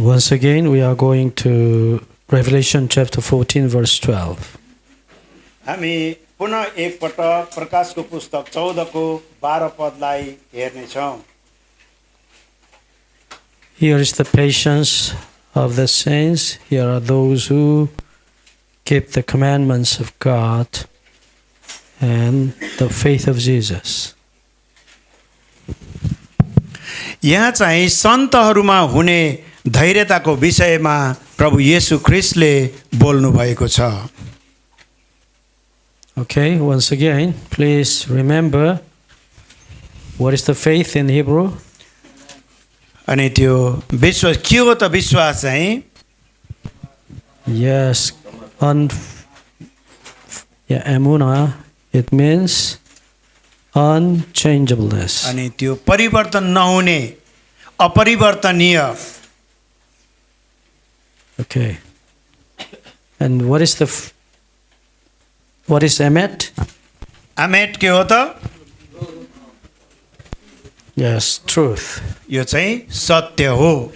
Once again, we are going to Revelation chapter 14, verse 12. हामी पुनः एकपटक प्रकाशको पुस्तक 14 को 12 पदलाई हेर्नेछौँ। Here is the patience of the saints. Here are those who keep the commandments of God and the faith of Jesus. यहाँ चाहिँ सन्तहरूमा हुने धैर्यताको विषयमा प्रभु येशू ख्रीष्टले बोल्नु भएको छ। Okay, once again, please remember what is the faith in Hebrew? अनि त्यो विश्वास के हो त? विश्वास चाहिँ Yes, emunah, it means unchangeableness. अनि त्यो परिवर्तन नहुने अपरिवर्तनीय। Okay. And what is what is emet? एमेट के हो त? Yes, truth. यो चाहिँ सत्य हो।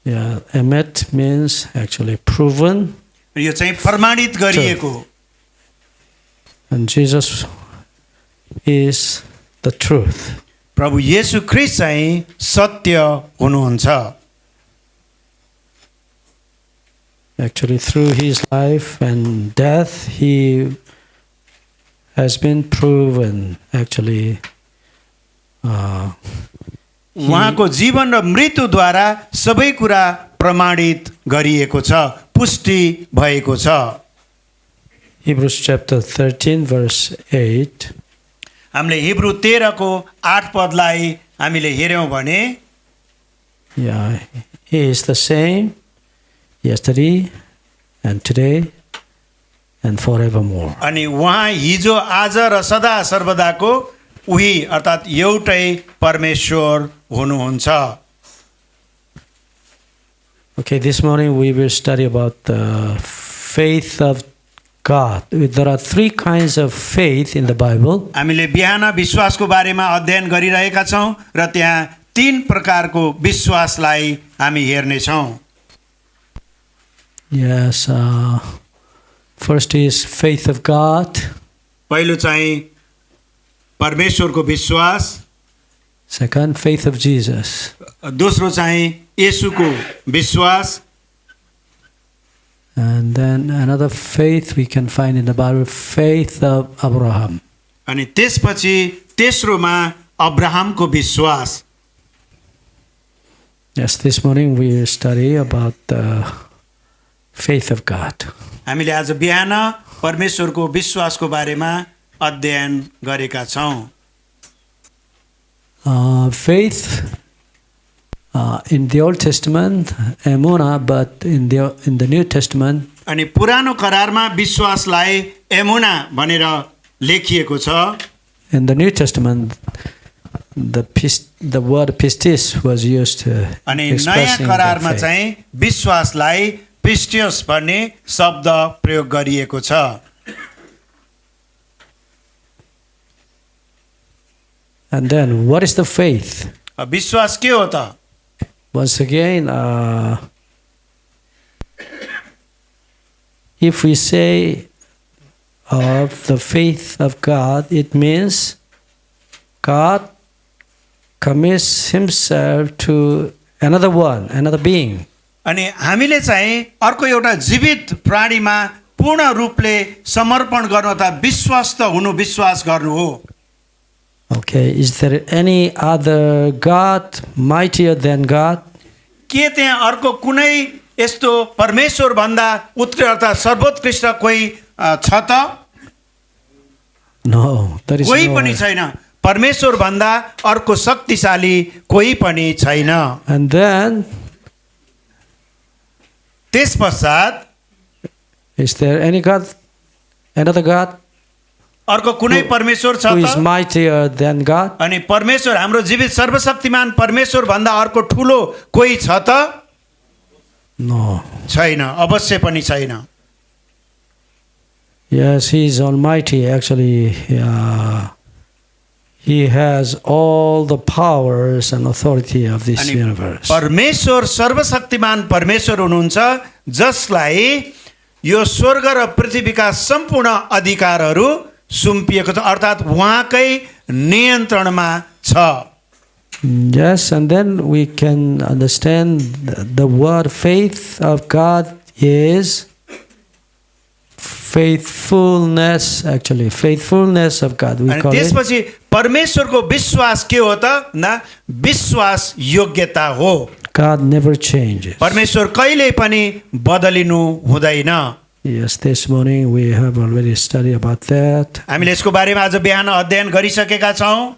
Yeah, emet means actually proven. यो चाहिँ प्रमाणित गरिएको। And Jesus is the truth. प्रभु येशू ख्रीष्ट चाहिँ सत्य हुनुहुन्छ। Actually, through his life and death, he has been proven. Actually, उहाँको जीवन र मृत्युद्वारा सबै कुरा प्रमाणित गरिएको छ, पुष्टि भएको छ। Hebrews chapter 13, verse 8. हामीले हिब्रू 13 को 8 पदलाई हामीले हेर्यौं भने Yeah, he is the same yesterday and today and forevermore. अनि उहाँ हिजो आज र सदा सर्वदाको उही अर्थात् एउटै परमेश्वर हुनुहुन्छ। Okay, this morning we will study about the faith of God. There are three kinds of faith in the Bible. हामीले बिहान विश्वासको बारेमा अध्ययन गरिरहेका छौं र त्यहाँ तीन प्रकारको विश्वासलाई हामी हेर्ने छौं। Yes, first is faith of God. पहिलो चाहिँ परमेश्वरको विश्वास, Second, faith of Jesus. दोस्रो चाहिँ येशूको विश्वास, And then another faith we can find in the Bible, faith of Abraham. अनि त्यसपछि तेस्रोमा अब्राहमको विश्वास। Yes, this morning we will study about the faith of God. हामीले आज बिहान परमेश्वरको विश्वासको बारेमा अध्ययन गरेका छौं। Faith in the Old Testament, emunah, but in the New Testament, अनि पुरानो करारमा विश्वासलाई एमुना भनेर लेखिएको छ। in the New Testament, the word pistis was used to अनि नयाँ expressing करारमा the faith. चाहिँ विश्वासलाई पिस्टियस भन्ने शब्द प्रयोग गरिएको छ। And then, what is the faith? विश्वास के हो त? Once again, if we say of the faith of God, it means God commits himself to another one, another being. अनि हामीले चाहिँ अर्को एउटा जीवित प्राणीमा पूर्ण रूपले समर्पण गर्नु अथवा विश्वस्त हुनु, विश्वास गर्नु हो। Okay, is there any other God mightier than God? के त्यहाँ अर्को कुनै यस्तो परमेश्वर भन्दा उत्कृष्ट अर्थात् सर्वोत्कृष्ट कोही छ त? No, there is कोही no पनि one. छैन। परमेश्वर भन्दा अर्को शक्तिशाली कोही पनि छैन। And then, त्यसपश्चात is there any God, another God अर्को कुनै परमेश्वर छ who is त? mightier than God? अनि परमेश्वर हाम्रो जीवित सर्वशक्तिमान परमेश्वर भन्दा अर्को ठुलो कोही छ त? No. छैन, अवश्य पनि छैन। Yes, he is almighty. Actually, He has all the powers and authority of this अनि universe. परमेश्वर सर्वशक्तिमान परमेश्वर हुनुहुन्छ, जसलाई यो स्वर्ग र पृथ्वीका सम्पूर्ण अधिकारहरू सुम्पिएको छ, अर्थात् उहाँकै नियन्त्रणमा छ। Yes, and then we can understand the word faith of God is faithfulness, actually. Faithfulness of God, we अनि call it. त्यसपछि परमेश्वरको विश्वास के हो त? न विश्वास योग्यता हो। God never changes. परमेश्वर कहिल्यै पनि बदलिनु हुँदैन। Yes, this morning we have already studied about that. हामीले यसको बारेमा आज बिहान अध्ययन गरिसकेका छौँ।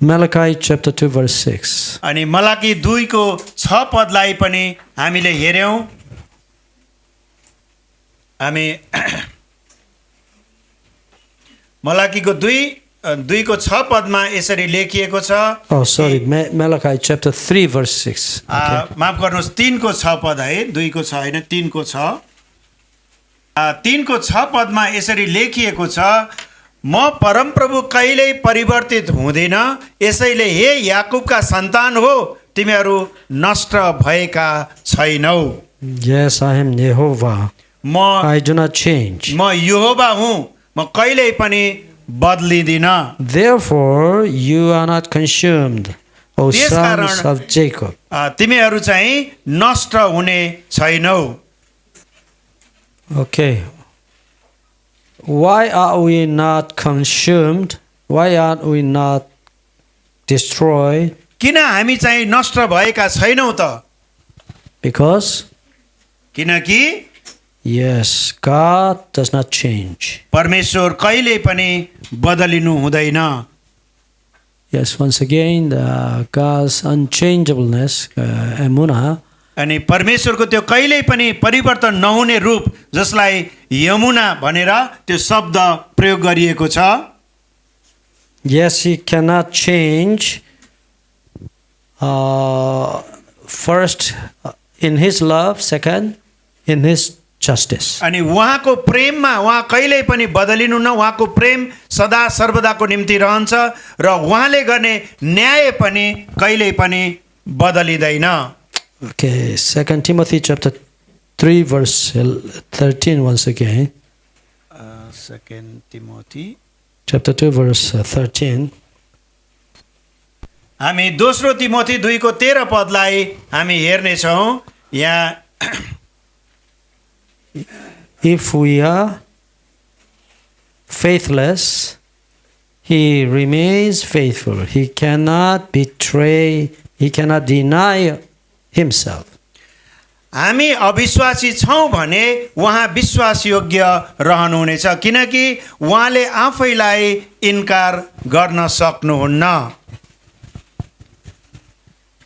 Malachi chapter 2 verse 6. अनि मलाकी 2 को 6 पदलाई पनि हामीले हेर्यौँ। हामी मलाकीको 2 को 6 पदमा यसरी लेखिएको छ। Oh, sorry, Malachi chapter 3 verse 6. Okay. माफ गर्नुहोस्, 3 को 6 पद है, 2 को 6 होइन, 3 को 6। 3 को 6 पदमा यसरी लेखिएको छ, म परमप्रभु कहिल्यै परिवर्तित हुँदैन, यसैले हे याकुबका सन्तान हो, तिमीहरू नष्ट भएका छैनौ। Yes, I am Jehovah. I do not change. म यहोवा हुँ, म कहिल्यै पनि बदलिदिन। Therefore, you are not consumed, O sons of Jacob. तिमीहरू चाहिँ नष्ट हुने छैनौ। Okay. Why are we not consumed? Why aren't we not destroyed? किन हामी चाहिँ नष्ट भएका छैनौँ त? Because, किनकि yes, God does not change. परमेश्वर कहिल्यै पनि बदलिनु हुँदैन। Yes, once again, God's unchangeableness, emunah, अनि परमेश्वरको त्यो कहिल्यै पनि परिवर्तन नहुने रूप, जसलाई यमुना भनेर त्यो शब्द प्रयोग गरिएको छ। yes, He cannot change. First, in His love. Second, in His justice. अनि उहाँको प्रेममा उहाँ कहिल्यै पनि बदलिनु न, उहाँको प्रेम सदा सर्वदाको निम्ति रहन्छ र उहाँले गर्ने न्याय पनि कहिल्यै पनि बदलिँदैन। Okay, 2 Timothy chapter 3 verse 13 once again. 2 Timothy Chapter 2 verse 13. हामी दोस्रो तिमोथी 2 को 13 पदलाई हामी हेर्नेछौँ। यहाँ If we are faithless, He remains faithful. He cannot betray, He cannot deny Himself. हामी अविश्वासी छौँ भने उहाँ विश्वासयोग्य रहनुहुनेछ, किनकि उहाँले आफैलाई इन्कार गर्न सक्नुहुन्न।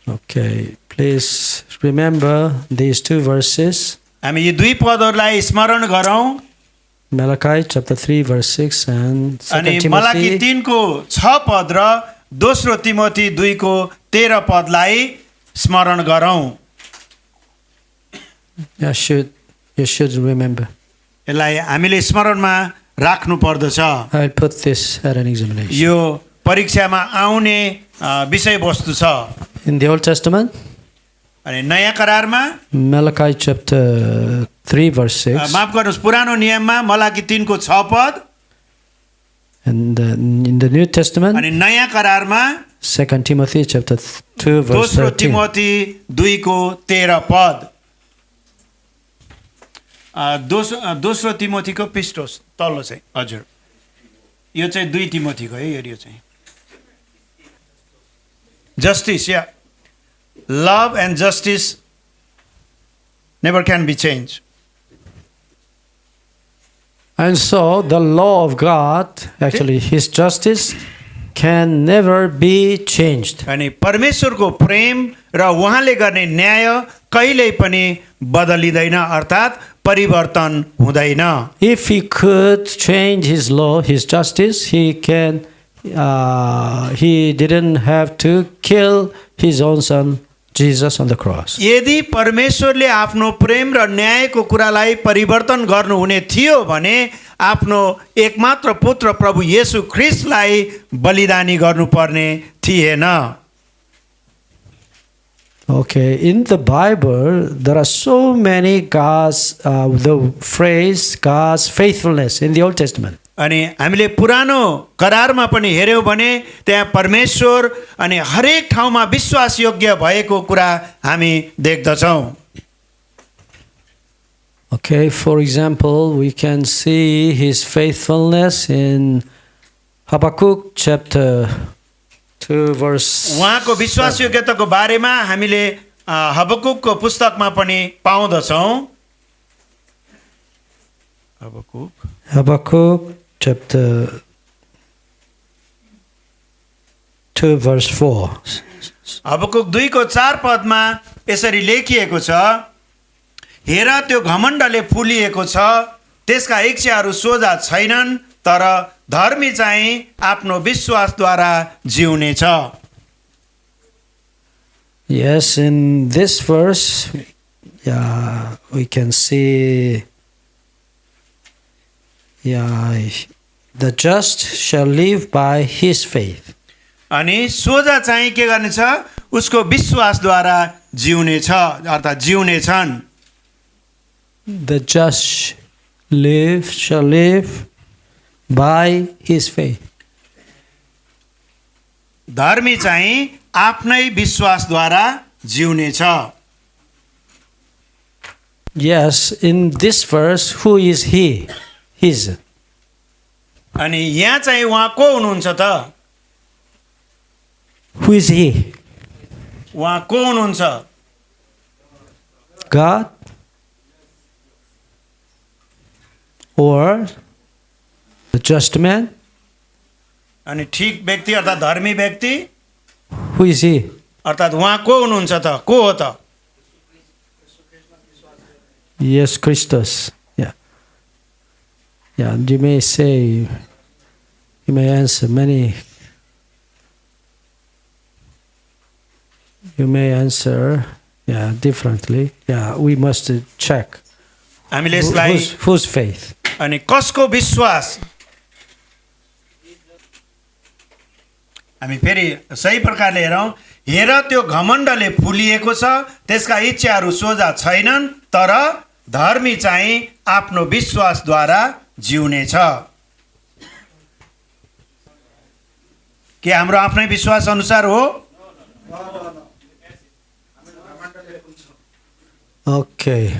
Okay, please remember these two verses. हामी यी 2 पदहरूलाई स्मरण गरौँ। Malachi chapter 3 verse 6 and 2 अनि मलाकी Timothy 3 को 6 पद र दोस्रो तिमोथी 2 को 13 पदलाई स्मरण गरौँ। you should remember. यसलाई हामीले स्मरणमा राख्नु पर्दछ। I'll put this at an examination. यो परीक्षामा आउने विषयवस्तु छ। In the Old Testament, अनि नयाँ करारमा Malachi chapter 3 verse 6 माफ गर्नुहोस्, पुरानो नियममा मलाकी 3 को 6 पद, and in the New Testament, अनि नयाँ करारमा 2 Timothy chapter 2 verse दोस्रो 13. तिमोथी 2 को 13 पद। दोस्रो तिमोथीको पृष्ठ तल्लो चाहिँ, हजुर यो चाहिँ 2 तिमोथीको है, यो चाहिँ justice yeah love and justice never can be changed. And so the law of God, actually His justice, can never be changed. अनि परमेश्वरको प्रेम र उहाँले गर्ने न्याय कहिल्यै पनि बदलिँदैन, अर्थात् परिवर्तन हुँदैन। If He could change His law, His justice, He can. He didn't have to kill His own Son, Jesus on the cross. यदि परमेश्वरले आफ्नो प्रेम र न्यायको कुरालाई परिवर्तन गर्नुहुने थियो भने आफ्नो एकमात्र पुत्र प्रभु येशू ख्रीष्टलाई बलिदानी गर्नुपर्ने थिएन। Okay, in the Bible, there are so many the phrase God's faithfulness in the Old Testament. अनि हामीले पुरानो करारमा पनि हेर्यौँ भने त्यहाँ परमेश्वर अनि हरेक ठाउँमा विश्वासयोग्य भएको कुरा हामी देख्दछौँ। Okay, for example, we can see his faithfulness in Habakkuk chapter 2 verse उहाँको विश्वासयोग्यताको बारेमा हामीले हबकुकको पुस्तकमा पनि पाउँदछौँ। Habakkuk chapter 2 verse 4. हबकुक 2 को 4 पदमा यसरी लेखिएको छ, हेर त्यो घमण्डले फुलिएको छ, त्यसका इच्छाहरू सोझा छैनन्, तर धर्मी चाहिँ आफ्नो विश्वासद्वारा जिउनेछ। Yes, in this verse, we can see, the just shall live by his faith. अनि सोझा चाहिँ के गर्नेछ, उसको विश्वासद्वारा जिउनेछ अर्थात् जिउनेछन्। The just shall live by his faith. धर्मी चाहिँ आफ्नै विश्वासद्वारा जिउनेछ। Yes, in this verse, who is he? His. अनि यहाँ चाहिँ उहाँ को हुनुहुन्छ त? Who is he? उहाँ को हुनुहुन्छ? God? Or the just man? अनि ठिक व्यक्ति अर्थात् धर्मी व्यक्ति? Who is he? अर्थात् उहाँ को हुनुहुन्छ त? को हो त? Yes, Christus. Yeah, you may say, you may answer many. You may answer, differently. Yeah, we must check. हामीले यसलाई Whose faith? अनि कसको विश्वास? हामी फेरि सही प्रकारले हेरौँ, हेर त्यो घमण्डले फुलिएको छ, त्यसका इच्छाहरू सोझा छैनन्, तर धर्मी चाहिँ आफ्नो विश्वासद्वारा जिउनेछ। के हाम्रो आफ्नै विश्वास अनुसार हो? Okay.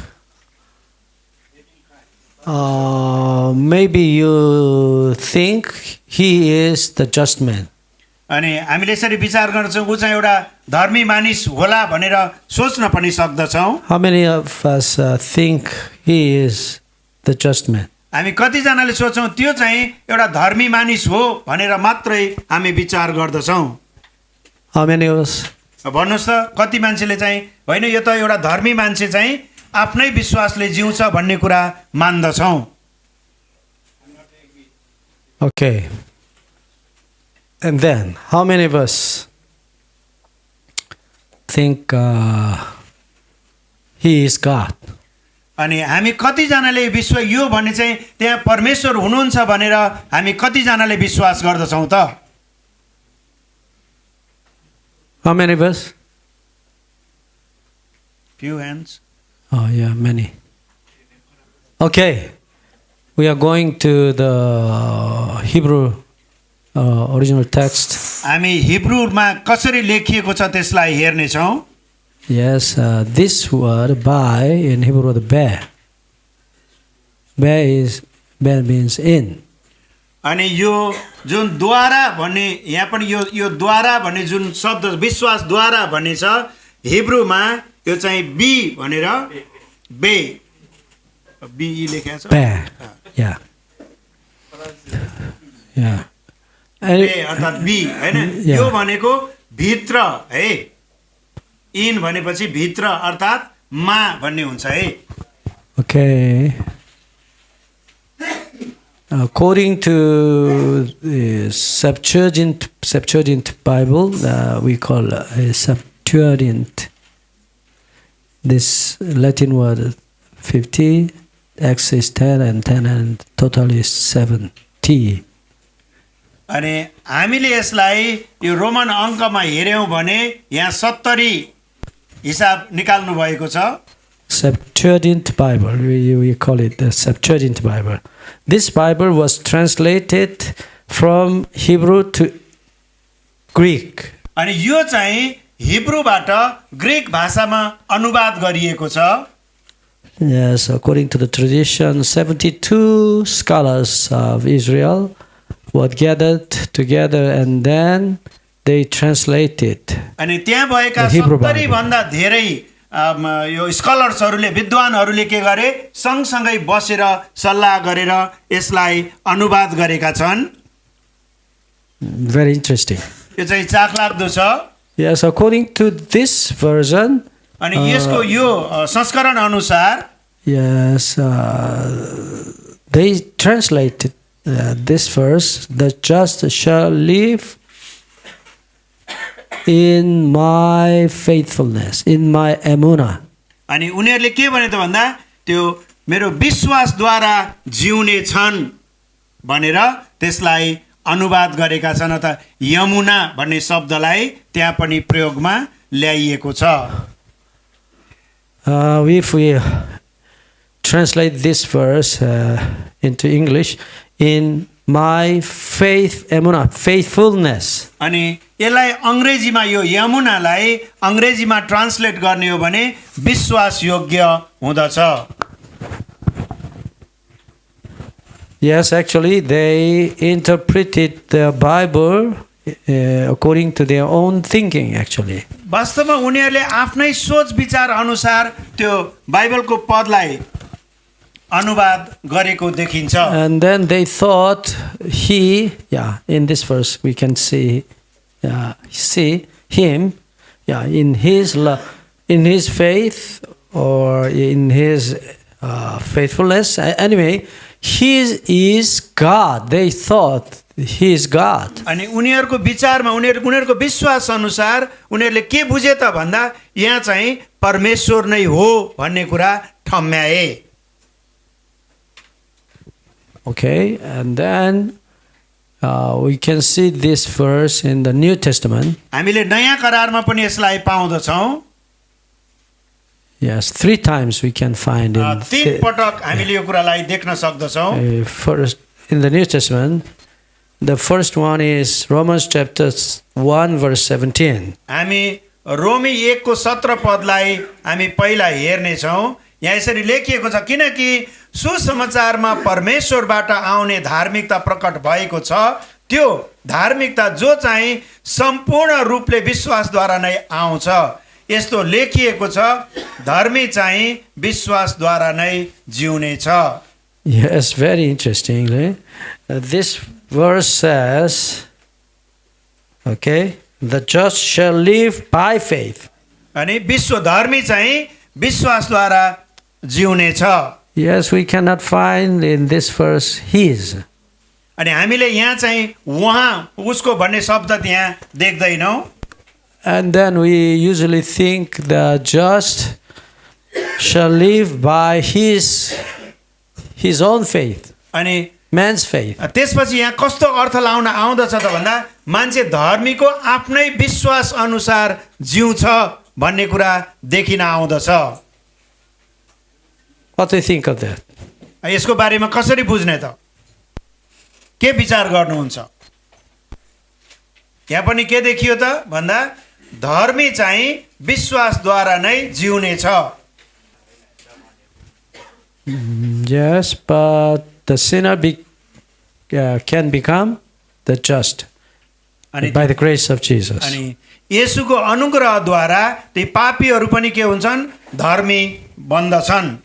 Maybe you think he is the just man. अनि हामीले यसरी विचार गर्छौँ, ऊ चाहिँ एउटा धर्मी मानिस होला भनेर सोच्न पनि सक्दछौँ। How many of us think he is the just man? हामी कतिजनाले सोच्छौँ त्यो चाहिँ एउटा धर्मी मानिस हो भनेर मात्रै हामी विचार गर्दछौँ। How many of us? भन्नुहोस् त कति मान्छेले चाहिँ होइन यो त एउटा धर्मी मान्छे चाहिँ आफ्नै विश्वासले जिउँछ भन्ने कुरा मान्दछौँ। Okay. And then, how many of us think he is God? अनि हामी कतिजनाले विश्व यो भन्ने चाहिँ त्यहाँ परमेश्वर हुनुहुन्छ भनेर हामी कतिजनाले विश्वास गर्दछौँ त? How many of us? Few hands. Oh, yeah, many. Okay. We are going to the Hebrew original text. हामी हिब्रूमा कसरी लेखिएको छ त्यसलाई हेर्नेछौँ। Yes, this word by in Hebrew the bear. Bear means in. अनि यो जुन द्वारा भन्ने यहाँ पनि यो द्वारा भन्ने जुन शब्द विश्वासद्वारा भन्ने छ हिब्रूमा यो चाहिँ बी भनेर बे बी लेखेको छ। Bear. Yeah. Yeah. बे अर्थात् बी हैन, यो भनेको भित्र है। इन भनेपछि भित्र अर्थात् मा भन्ने हुन्छ है। Okay. According to the Septuagint Bible, we call a Septuagint this Latin word 50, X is 10 and 10 and total is 70. अनि हामीले यसलाई यो रोमन अङ्कमा हेर्यौँ भने यहाँ 70 हिसाब निकाल्नु भएको छ। Septuagint Bible, we call it the Septuagint Bible. This Bible was translated from Hebrew to Greek. अनि यो चाहिँ हिब्रूबाट ग्रीक भाषामा अनुवाद गरिएको छ। Yes, according to the tradition, 72 scholars of Israel were gathered together and then they translated अनि त्यहाँ भएका the Hebrew 70 Bible. भन्दा धेरै यो स्कलर्सहरूले विद्वानहरूले के गरे सँगसँगै बसेर सल्लाह गरेर यसलाई अनुवाद गरेका छन्। Very interesting. यो चाहिँ चाखलाग्दो छ। Yes, according to this version, अनि यसको यो संस्करण अनुसार yes, they translated this verse, the just shall live in my faithfulness, in my emunah. अनि उनीहरूले के भने त भन्दा त्यो मेरो विश्वासद्वारा जिउने छन् भनेर त्यसलाई अनुवाद गरेका छन्। अथवा यमुना भन्ने शब्दलाई त्यहाँ पनि प्रयोगमा ल्याइएको छ। If we translate this verse into English, in my faith, emunah, faithfulness. अनि यसलाई अङ्ग्रेजीमा यो यमुनालाई अङ्ग्रेजीमा ट्रान्सलेट गर्ने हो भने विश्वास योग्य हुँदछ। Yes, actually, they interpreted the Bible according to their own thinking, actually. वास्तवमा उनीहरूले आफ्नै सोच विचार अनुसार त्यो बाइबलको पदलाई अनुवाद गरेको देखिन्छ। And then they thought in this verse we can see him, in his faith or in his faithfulness. Anyway, he is God. They thought he is God. अनि उनीहरूको विचारमा उनीहरूको विश्वास अनुसार उनीहरूले के बुझे त भन्दा यहाँ चाहिँ परमेश्वर नै हो भन्ने कुरा ठम्म्याए। Okay, and then we can see this verse in the New Testament. हामीले नयाँ करारमा पनि यसलाई पाउँदछौँ। Yes, 3 times we can find in 3 पटक हामीले यो कुरालाई देख्न सक्दछौँ। first in the New Testament. The first one is Romans chapter 1 verse 17. हामी रोमी 1 को 17 पदलाई हामी पहिला हेर्ने छौँ। यहाँ यसरी लेखिएको छ, किनकि सुसमाचारमा परमेश्वरबाट आउने धार्मिकता प्रकट भएको छ, त्यो धार्मिकता जो चाहिँ सम्पूर्ण रूपले विश्वासद्वारा नै आउँछ। यस्तो लेखिएको छ, धर्मी चाहिँ विश्वासद्वारा नै जिउने छ। Yes, very interestingly, this verse says, okay, the just shall live by faith. अनि विश्वधर्मी चाहिँ विश्वासद्वारा जिउने छ। Yes, we cannot find in this verse his. अनि हामीले यहाँ चाहिँ उहाँ उसको भन्ने शब्द त्यहाँ देख्दैनौँ। And then we usually think the just shall live by his own faith, अनि man's faith. त्यसपछि यहाँ कस्तो अर्थ लाउन आउँदछ त भन्दा मान्छे धर्मीको आफ्नै विश्वास अनुसार जिउँछ भन्ने कुरा देखिन आउँदछ। What do you think of that? यसको बारेमा कसरी बुझ्ने त? के विचार गर्नुहुन्छ? यहाँ पनि के देखियो त भन्दा धर्मी चाहिँ विश्वासद्वारा नै जिउने छ। Yes, but the sinner can become the just by the grace of Jesus. अनि येशूको अनुग्रहद्वारा ती पापीहरू पनि के हुन्छन्? धर्मी बन्दछन्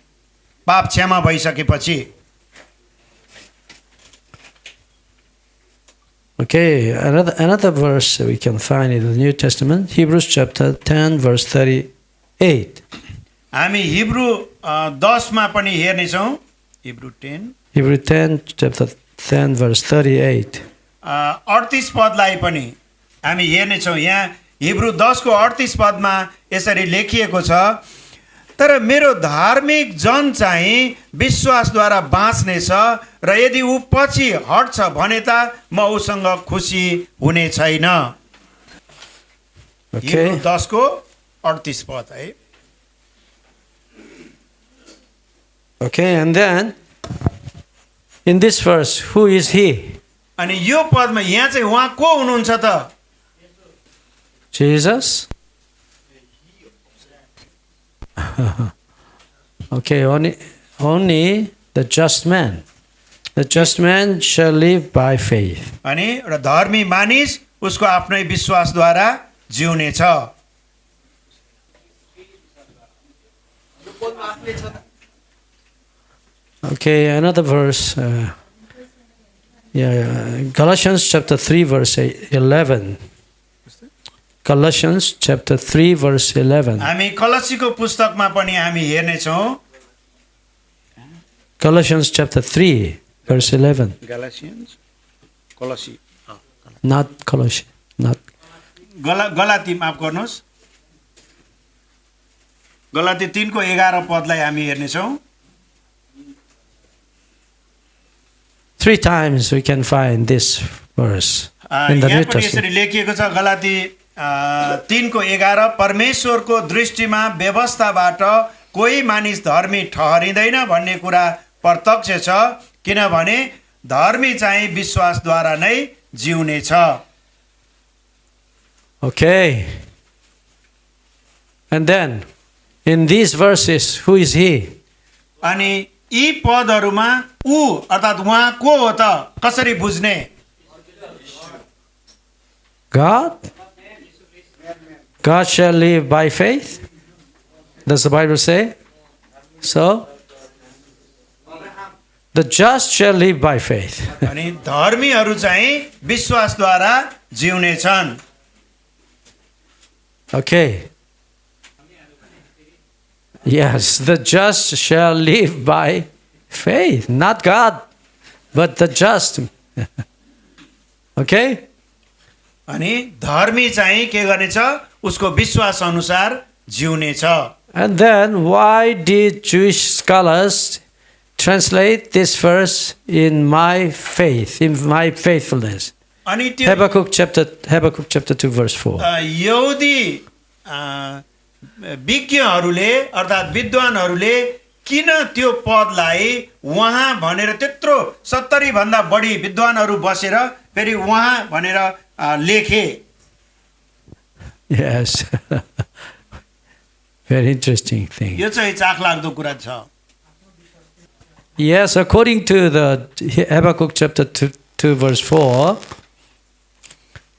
पाप क्षमा भइसकेपछि। Okay, another verse we can find in the New Testament, Hebrews chapter 10 verse 38. हामी हिब्रू 10 मा पनि हेर्ने छौँ। Hebrew 10 Hebrews 10 chapter 10 verse 38. 38 पदलाई पनि हामी हेर्ने छौँ। यहाँ हिब्रू 10 को 38 पदमा यसरी लेखिएको छ, तर मेरो धार्मिक जन चाहिँ विश्वासद्वारा बाँच्नेछ र यदि ऊ पछि हट्छ भने त म उसँग खुसी हुने छैन। Okay. 10 को 38 पद है। Okay, and then in this verse, who is he? अनि यो पदमा यहाँ चाहिँ उहाँ को हुनुहुन्छ त? Jesus? Okay, only the just man. The just man shall live by faith. अनि एउटा धर्मी मानिस उसको आफ्नै विश्वासद्वारा जिउने छ। Okay, another verse. Galatians chapter 3, verse 11. Galatians chapter 3, verse 11. हामी कलसीको पुस्तकमा पनि हामी हेर्नेछौँ। Galatians chapter 3, verse 11. Galatians, Kalsi, Not Colossians. Not. Galati माफ गर्नुहोस्। गलाती 3 को 11 पदलाई हामी हेर्नेछौँ। 3 times we can find this verse in the New यहाँ पनि Testament. यसरी लेखिएको छ गलाती 3 को 11 परमेश्वरको दृष्टिमा व्यवस्थाबाट कोही मानिस धर्मी ठहरिँदैन भन्ने कुरा प्रत्यक्ष छ, किनभने धर्मी चाहिँ विश्वासद्वारा नै जिउने छ। Okay. And then, in these verses, who is he? अनि यी पदहरूमा ऊ अर्थात् उहाँ को हो त? कसरी बुझ्ने? God? God shall live by faith? Does the Bible say? So, the just shall live by faith. अनि धर्मीहरू चाहिँ विश्वासद्वारा जिउने छन्। Okay. Yes, the just shall live by faith, not God, but the just. Okay? अनि धर्मी चाहिँ के गर्नेछ? उसको विश्वास अनुसार जिउने छ। And then, why did Jewish scholars translate this verse in my faith, in my faithfulness? अनि त्यो Habakkuk chapter 2, verse 4. यहुदी विज्ञहरूले अर्थात् विद्वानहरूले किन त्यो पदलाई उहाँ भनेर त्यत्रो 70 भन्दा बढी विद्वानहरू बसेर फेरि उहाँ भनेर लेखे? Yes. Very interesting thing. यो चाहिँ चाखलाग्दो कुरा छ। Yes, according to the Habakkuk chapter 2 verse 4,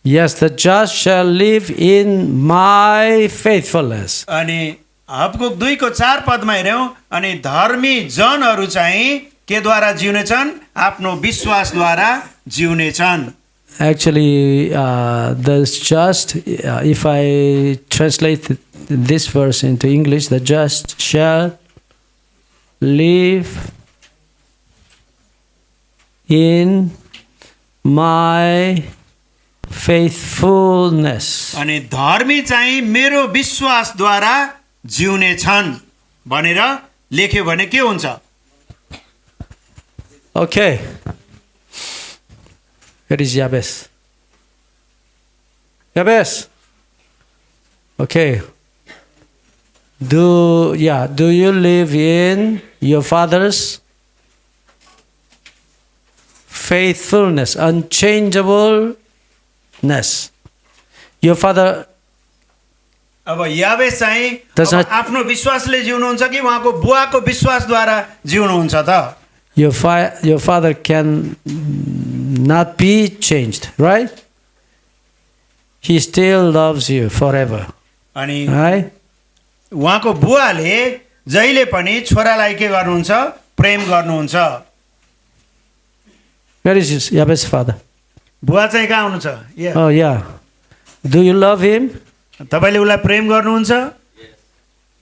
yes, the just shall live in my faithfulness. अनि हबकुक 2 को 4 पदमा हेर्यौं, अनि धर्मी जनहरू चाहिँ केद्वारा जिउने छन्? आफ्नो विश्वासद्वारा जिउने छन्। Actually, the just, if I translate this verse into English, the just shall live in my faithfulness. अनि धर्मी चाहिँ मेरो विश्वासद्वारा जिउने छन् भनेर लेख्यो भने के हुन्छ? Okay. Where is Jabez? Jabez. Okay. Do you live in your father's faithfulness, unchangeableness? Your father अब यावेस चाहिँ Does अब not- आफ्नो विश्वासले जिउनुहुन्छ कि उहाँको बुवाको विश्वासद्वारा जिउनुहुन्छ त? your father can not be changed, right? He still loves you forever, अनि right? उहाँको बुवाले जहिले पनि छोरालाई के गर्नुहुन्छ? प्रेम गर्नुहुन्छ। Where is Jabez's father? बुवा चाहिँ कहाँ हुनुहुन्छ? Oh yeah. Do you love him? तपाईले उसलाई प्रेम गर्नुहुन्छ?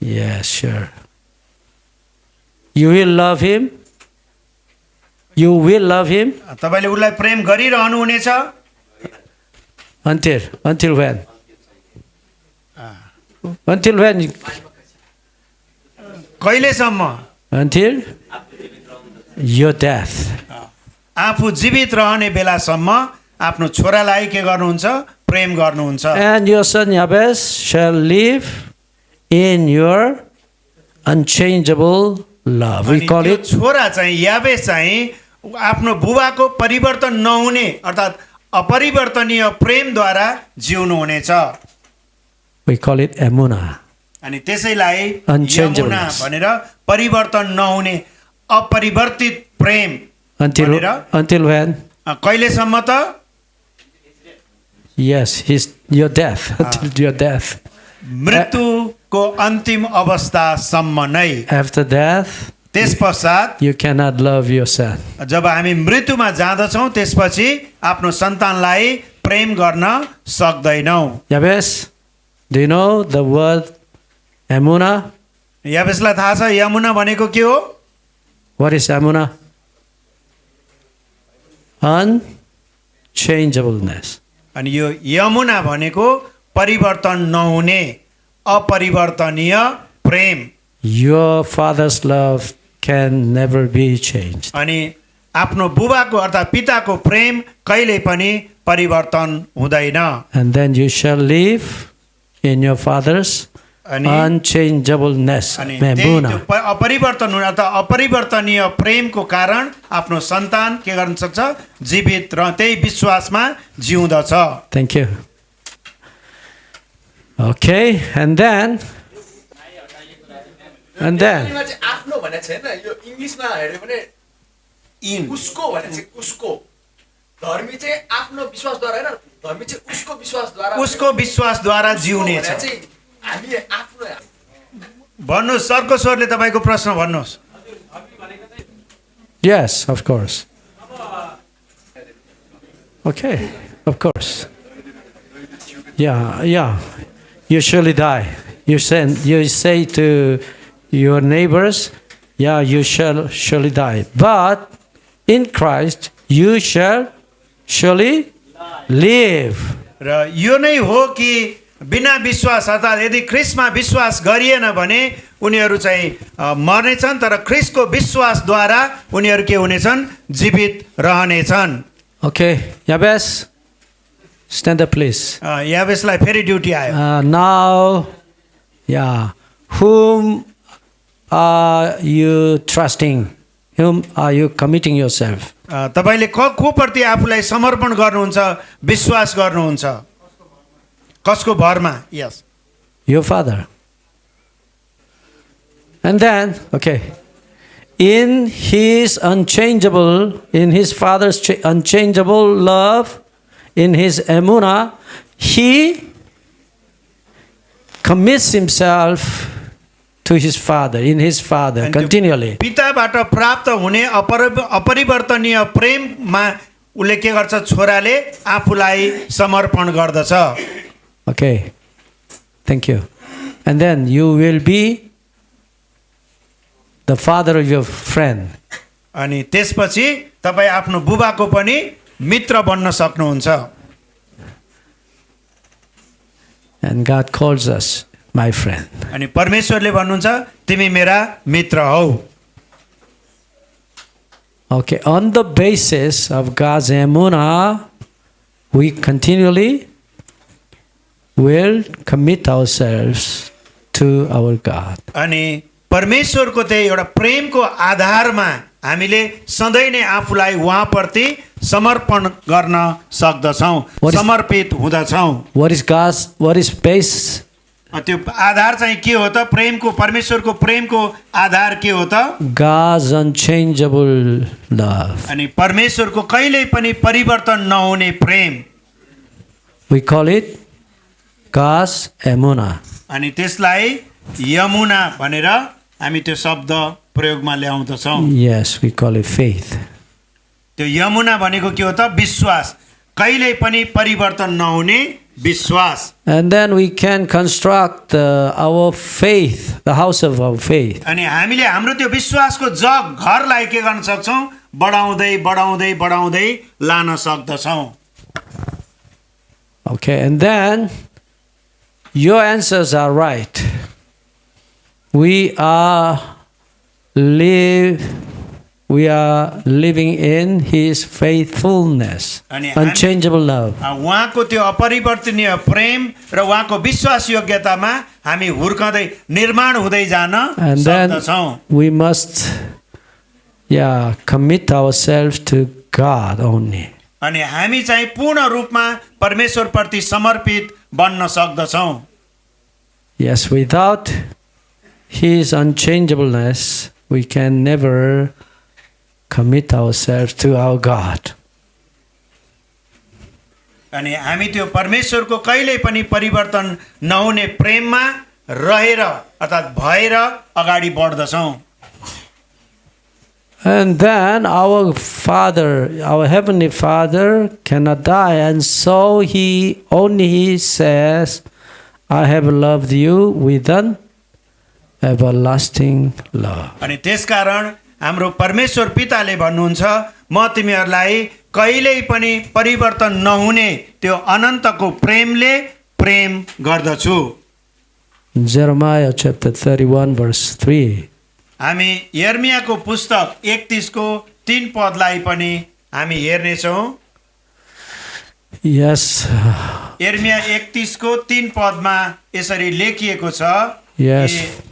Yes, sure. You will love him? You will love him तपाईले उसलाई प्रेम गरिरहनु हुनेछ? until when? Until when? कहिलेसम्म? Until your death. आफू जीवित रहने बेलासम्म आफ्नो छोरालाई के गर्नुहुन्छ? प्रेम गर्नुहुन्छ। And your son Jabez shall live in your unchangeable love. We अनि call त्यो it, छोरा चाहिँ याबेस चाहिँ आफ्नो बुबाको परिवर्तन नहुने अर्थात् अपरिवर्तनीय प्रेमद्वारा जिउनु हुनेछ। we call it Emunah. अनि त्यसैलाई Unchangeableness. यमुना भनेर परिवर्तन नहुने अपरिवर्तित प्रेम Until when? कहिलेसम्म त? Yes, your death. Until your death. मृत्युको अन्तिम अवस्थासम्म नै। After death, त्यस पश्चात you cannot love your son. जब हामी मृत्युमा जाँदछौँ त्यसपछि आफ्नो सन्तानलाई प्रेम गर्न सक्दैनौँ। Jabez, do you know the word Emunah? याबेसलाई थाहा छ यमुना भनेको के हो? What is Emunah? Unchangeableness. अनि यो यमुना भनेको परिवर्तन नहुने अपरिवर्तनीय प्रेम। Your father's love can never be changed. अनि आफ्नो बुबाको अर्थात् पिताको प्रेम कहिल्यै पनि परिवर्तन हुँदैन। And then you shall live in your father's अनि unchangeableness. अनि त्यही Emunah. त्यो अपरिवर्तन हुने अथवा अपरिवर्तनीय प्रेमको कारण आफ्नो सन्तान के गर्न सक्छ? जीवित र त्यही विश्वासमा जिउँदछ। Thank you. Okay, and then नेपालीमा चाहिँ आफ्नो भनेको छैन, यो इङ्ग्लिसमा हेऱ्यो भने इन उसको भने चाहिँ उसको। धर्मी चाहिँ आफ्नो विश्वासद्वारा हैन, धर्मी चाहिँ उसको विश्वासद्वारा। उसको विश्वासद्वारा जिउनेछ। भने चाहिँ हामी आफ्नो भन्नुहोस् सरको स्वरले तपाईँको प्रश्न भन्नुहोस्। yes, of course. Okay, of course. Yeah. You surely die. You say to your neighbors, yeah, you shall surely die. But in Christ, you shall surely live. र यो नै हो कि बिना विश्वास अर्थात् यदि ख्रिस्टमा विश्वास गरिएन भने उनीहरू चाहिँ मर्नेछन्, तर ख्रिस्टको विश्वासद्वारा उनीहरू के हुनेछन्? जीवित रहनेछन्। Okay, Jabez, stand up, please. याबेसलाई फेरि ड्युटी आयो। Now, whom are you trusting? Whom are you committing yourself? तपाईँले को प्रति आफूलाई समर्पण गर्नुहुन्छ, विश्वास गर्नुहुन्छ? कसको भरमा? यस, Your father. And then, okay, in his father's unchangeable love, in his emunah, he commits himself to his father, in his father, And to- continually. पिताबाट प्राप्त हुने अपरिवर्तनीय प्रेममा उसले के गर्छ? छोराले आफूलाई समर्पण गर्दछ। Okay, thank you. And then you will be the father of your friend. अनि त्यसपछि तपाईँ आफ्नो बुबाको पनि मित्र बन्न सक्नुहुन्छ। And God calls us my friend. अनि परमेश्वरले भन्नुहुन्छ तिमी मेरा मित्र हौ। Okay, on the basis of God's emunah, we continually will commit ourselves to our God. अनि परमेश्वरको त्यही एउटा प्रेमको आधारमा हामीले सधैँ नै आफूलाई उहाँप्रति समर्पण गर्न सक्दछौँ, What is- समर्पित हुँदछौँ। What is base? त्यो आधार चाहिँ के हो त? प्रेमको परमेश्वरको प्रेमको आधार के हो त? God's unchangeable love. अनि परमेश्वरको कहिल्यै पनि परिवर्तन नहुने प्रेम। We call it God's emunah. अनि त्यसलाई यमुना भनेर हामी त्यो शब्द प्रयोगमा ल्याउँदछौँ। Yes, we call it faith. त्यो यमुना भनेको के हो त? विश्वास, कहिल्यै पनि परिवर्तन नहुने विश्वास। And then we can construct our faith, the house of our faith. अनि हामीले हाम्रो त्यो विश्वासको घरलाई के गर्न सक्छौँ? बढाउँदै बढाउँदै बढाउँदै लान सक्दछौँ। Okay, and then your answers are right. we are living in His faithfulness, अनि unchangeable love. उहाँको त्यो अपरिवर्तनीय प्रेम र उहाँको विश्वास योग्यतामा हामी हुर्कँदै निर्माण हुँदै जान And then सक्दछौँ। we must, commit ourselves to God only. अनि हामी चाहिँ पूर्ण रूपमा परमेश्वरप्रति समर्पित बन्न सक्दछौँ। Yes, without His unchangeableness, we can never commit ourselves to our God. अनि हामी त्यो परमेश्वरको कहिल्यै पनि परिवर्तन नहुने प्रेममा रहेर अर्थात् भएर अगाडि बढ्दछौँ। And then our Father, our Heavenly Father cannot die, and so He says, I have loved you with an everlasting love. अनि त्यसकारण हाम्रो परमेश्वर पिताले भन्नुहुन्छ म तिमीहरूलाई कहिल्यै पनि परिवर्तन नहुने त्यो अनन्तको प्रेमले प्रेम गर्दछु। Jeremiah chapter 31 verse 3. हामी यर्मियाको पुस्तक 31 को 3 पदलाई पनि हामी हेर्नेछौँ। Yes, यर्मिया 31 को 3 पदमा यसरी लेखिएको छ yes, कि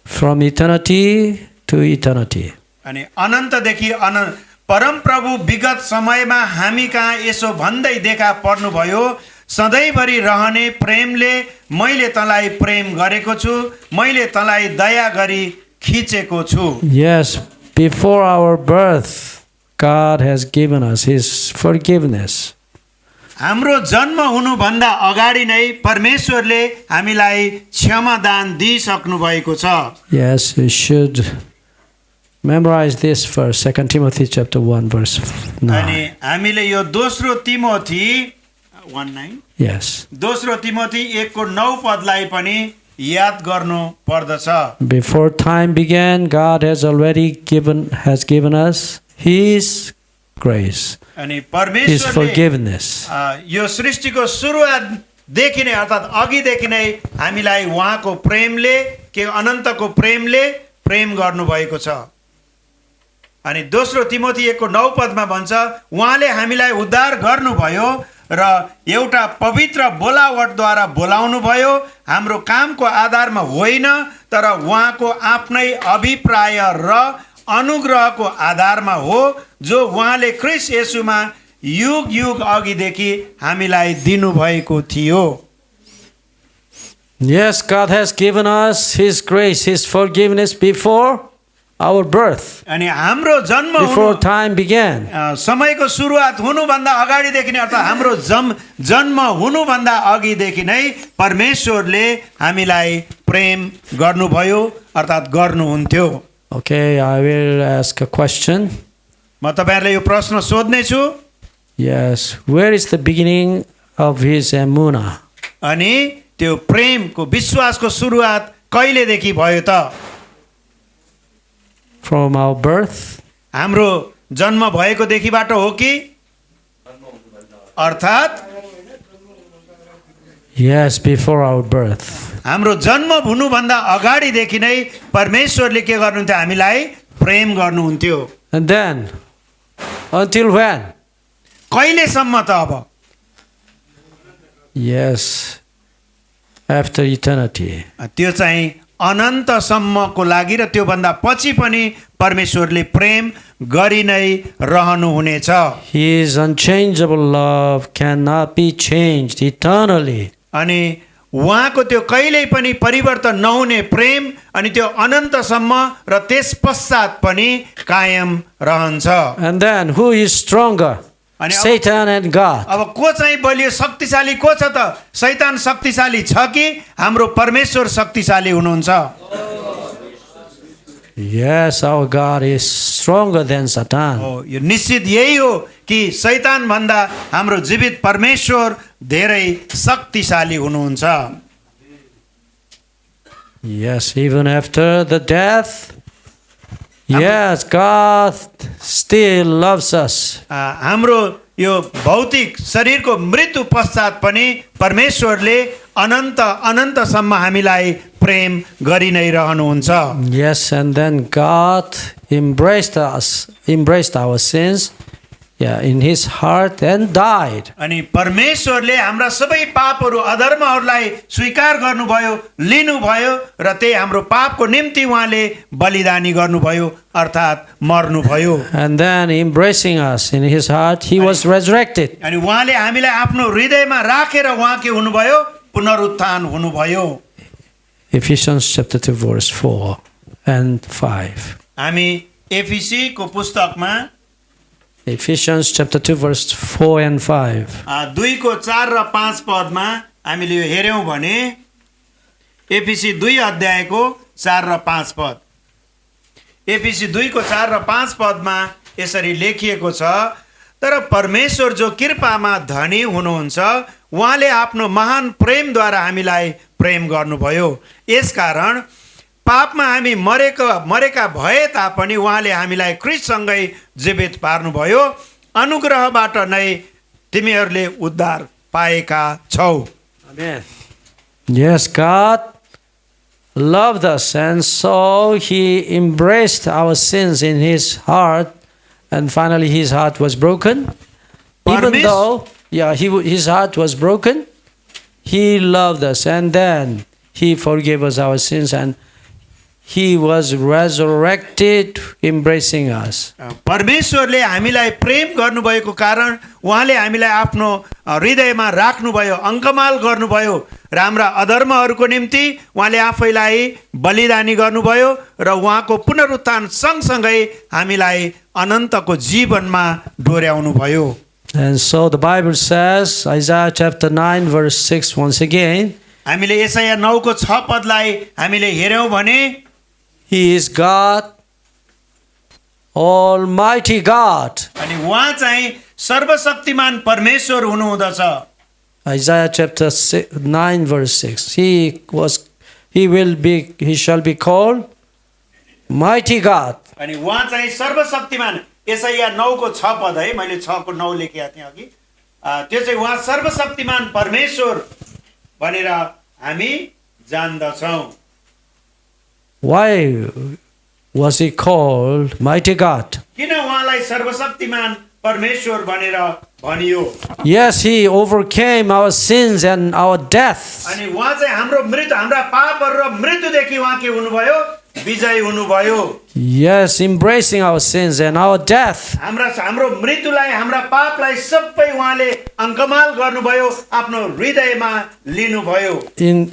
from eternity to eternity. अनि अनन्तदेखि अनन्त परमप्रभु विगत समयमा हामी कहाँ यसो भन्दै देखा पर्नुभयो, सधैँभरि रहने प्रेमले मैले तँलाई प्रेम गरेको छु, मैले तँलाई दया गरी खिचेको छु। Yes, before our birth, God has given us His forgiveness. हाम्रो जन्म हुनुभन्दा अगाडि नै परमेश्वरले हामीलाई क्षमादान दिइसक्नु भएको छ। Yes, we should memorize this verse, 2 Timothy chapter 1 verse अनि 9. हामीले यो दोस्रो तिमोथी 1:9 Yes. दोस्रो तिमोथी 1 को 9 पदलाई पनि याद गर्नु पर्दछ। Before time began, God has already given us His grace, अनि His परमेश्वरले forgiveness. यो सृष्टिको सुरुवातदेखि नै अर्थात् अघिदेखि नै हामीलाई उहाँको प्रेमले के अनन्तको प्रेमले प्रेम गर्नुभएको छ। अनि दोस्रो तिमोथी 1 को 9 पदमा भन्छ उहाँले हामीलाई उद्धार गर्नुभयो र एउटा पवित्र बोलावटद्वारा बोलाउनु भयो, हाम्रो कामको आधारमा होइन तर उहाँको आफ्नै अभिप्राय र अनुग्रहको आधारमा हो, जो उहाँले ख्रीष्ट येशूमा युग युग अघिदेखि हामीलाई दिनुभएको थियो। Yes, God has given us His grace, His forgiveness before our birth, अनि हाम्रो जन्म before time began. समयको सुरुवात हुनुभन्दा अगाडिदेखि नै अर्थात् हाम्रो जन्म हुनुभन्दा अघिदेखि नै परमेश्वरले हामीलाई प्रेम गर्नुभयो अर्थात् गर्नुहुन्थ्यो। Okay, I will ask a question. म तपाईहरुलाई यो प्रश्न सोध्ने छु। Yes, where is the beginning of His emunah? अनि त्यो प्रेमको विश्वासको सुरुवात कहिलेदेखि भयो त? From our birth? हाम्रो जन्म भएको देखिबाट हो कि? अर्थात् Yes, before our birth. हाम्रो जन्म हुनुभन्दा अगाडिदेखि नै परमेश्वरले के गर्नुहुन्थ्यो? हामीलाई प्रेम गर्नुहुन्थ्यो। And then, until when? कहिलेसम्म त अब? Yes, after eternity. त्यो चाहिँ अनन्तसम्मको लागि र त्योभन्दा पछि पनि परमेश्वरले प्रेम गरि नै रहनुहुनेछ। His unchangeable love cannot be changed eternally. अनि उहाँको त्यो कहिल्यै पनि परिवर्तन नहुने प्रेम अनि त्यो अनन्तसम्म र त्यस पश्चात पनि कायम रहन्छ। And then, who is stronger? अनि Satan and God. अब को चाहिँ बलियो शक्तिशाली को छ त? शैतान शक्तिशाली छ कि हाम्रो परमेश्वर शक्तिशाली हुनुहुन्छ? Yes, our God is stronger than Satan. हो, यो निश्चित यही हो कि शैतान भन्दा हाम्रो जीवित परमेश्वर धेरै शक्तिशाली हुनुहुन्छ। Yes, even after the death, yes, God still loves us. हाम्रो यो भौतिक शरीरको मृत्यु पश्चात पनि परमेश्वरले अनन्त अनन्तसम्म हामीलाई प्रेम गरि नै रहनुहुन्छ। Yes, and then God embraced us, embraced our sins, in His heart and died. अनि परमेश्वरले हाम्रा सबै पापहरू अधर्महरूलाई स्वीकार गर्नुभयो, लिनुभयो र त्यही हाम्रो पापको निम्ति उहाँले बलिदानी गर्नुभयो अर्थात् मर्नुभयो। And then embracing us in His heart, He was resurrected. अनि उहाँले हामीलाई आफ्नो हृदयमा राखेर उहाँ के हुनुभयो, पुनरुत्थान हुनुभयो। Ephesians chapter 2 verse 4 and 5. हामी एफिसीको पुस्तकमा Ephesians chapter 2 verse 4 and 5. 2को 4 र 5 पदमा हामीले यो हेर्यौँ भने एफिसी 2 अध्यायको 4 र 5 पद। एफिसी 2को 4 र 5 पदमा यसरी लेखिएको छ, तर परमेश्वर जो कृपामा धनी हुनुहुन्छ उहाँले आफ्नो महान प्रेमद्वारा हामीलाई प्रेम गर्नुभयो। यसकारण पापमा हामी मरेका भए तापनि उहाँले हामीलाई ख्रीष्टसँगै जीवित पार्नुभयो। अनुग्रहबाट नै तिमीहरूले उद्धार पाएका छौ। Amen. Yes, God loved us, and so He embraced our sins in His heart, and finally His heart was broken. Even though, His heart was broken, He loved us, and then He forgave us our sins, and He was resurrected, embracing us. परमेश्वरले हामीलाई प्रेम गर्नुभएको कारण उहाँले हामीलाई आफ्नो हृदयमा राख्नुभयो, अङ्कमाल गर्नुभयो र हाम्रा अधर्महरूको निम्ति उहाँले आफैलाई बलिदानी गर्नुभयो र उहाँको पुनरुत्थान सँगसँगै हामीलाई अनन्तको जीवनमा डोर्याउनु भयो। And so the Bible says, Isaiah chapter 9 verse 6 once again, हामीले यशाया 9 को 6 पदलाई हामीले हेर्यौँ भने He is God, Almighty God. अनि उहाँ चाहिँ सर्वशक्तिमान परमेश्वर हुनुहुँदछ। Isaiah chapter 9 verse 6. He shall be called Mighty God. अनि उहाँ चाहिँ सर्वशक्तिमान। यशाया 9 को 6 पद है, मैले 6 को 9 लेखेका थिएँ अघि। त्यो चाहिँ उहाँ सर्वशक्तिमान परमेश्वर भनेर हामी जान्दछौँ। Why was He called Mighty God? किन उहाँलाई सर्वशक्तिमान परमेश्वर भनेर भनियो? Yes, He overcame our sins and our death. अनि उहाँ चाहिँ हाम्रो मृत्यु, हाम्रा पापहरू र मृत्युदेखि उहाँ के हुनुभयो? विजय हुनुभयो। Yes, embracing our sins and our death. हाम्रो मृत्युलाई, हाम्रा पापलाई सबै उहाँले अङ्कमाल गर्नुभयो, आफ्नो हृदयमा लिनुभयो।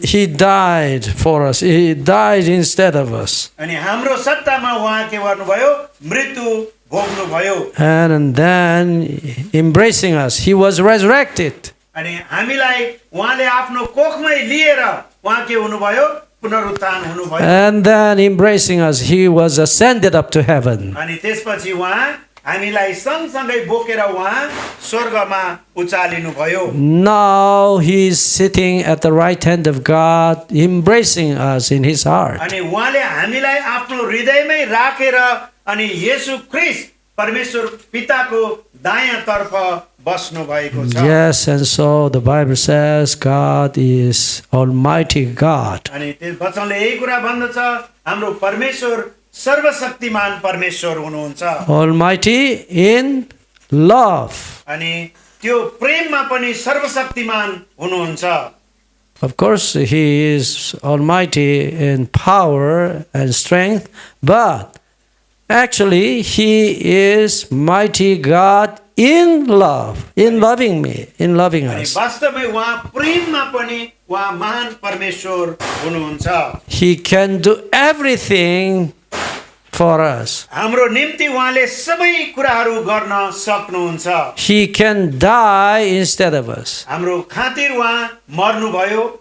He died for us. He died instead of us. अनि हाम्रो सट्टामा उहाँ के गर्नुभयो? मृत्यु भोग्नुभयो। And then embracing us, He was resurrected. अनि हामीलाई उहाँले आफ्नो कोखमै लिएर उहाँ के हुनुभयो? पुनरुत्थान हुनुभयो। And then embracing us, He was ascended up to heaven. अनि त्यसपछि उहाँ हामीलाई सँगसँगै बोकेर उहाँ स्वर्गमा उचालिनुभयो। Now He is sitting at the right hand of God, embracing us in His heart. अनि उहाँले हामीलाई आफ्नो हृदयमै राखेर अनि येशू ख्रीष्ट परमेश्वर पिताको दायाँतर्फ बस्नु भएको छ। Yes, and so the Bible says God is Almighty God. अनि त्यस वचनले यही कुरा भन्दछ, हाम्रो परमेश्वर सर्वशक्तिमान परमेश्वर हुनुहुन्छ। Almighty in love. अनि त्यो प्रेममा पनि सर्वशक्तिमान हुनुहुन्छ। Of course, He is Almighty in power and strength, but actually He is mighty God in love, in loving me, in loving अनि us. वास्तवमै उहाँ प्रेममा पनि उहाँ महान परमेश्वर हुनुहुन्छ। He can do everything for us. हाम्रो निम्ति उहाँले सबै कुराहरू गर्न सक्नुहुन्छ। He can die instead of us. हाम्रो खातिर उहाँ मर्नुभयो।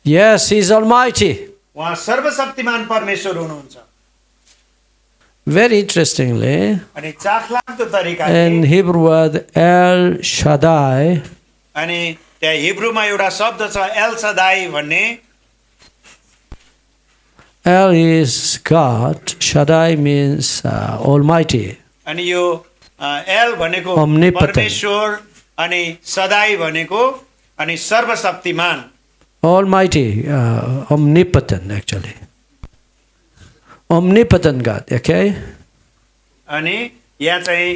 Yes, He is Almighty. उहाँ सर्वशक्तिमान परमेश्वर हुनुहुन्छ। Very interestingly, अनि चाखलाग्दो तरिकाले in Hebrew word El Shaddai, अनि त्यहाँ हिब्रूमा एउटा शब्द छ एल सदाई भन्ने। El is God, Shaddai means Almighty. अनि यो एल भनेको Omnipotent. परमेश्वर अनि सदाई भनेको अनि सर्वशक्तिमान Almighty, omnipotent actually. Omnipotent God, okay? अनि यहाँ चाहिँ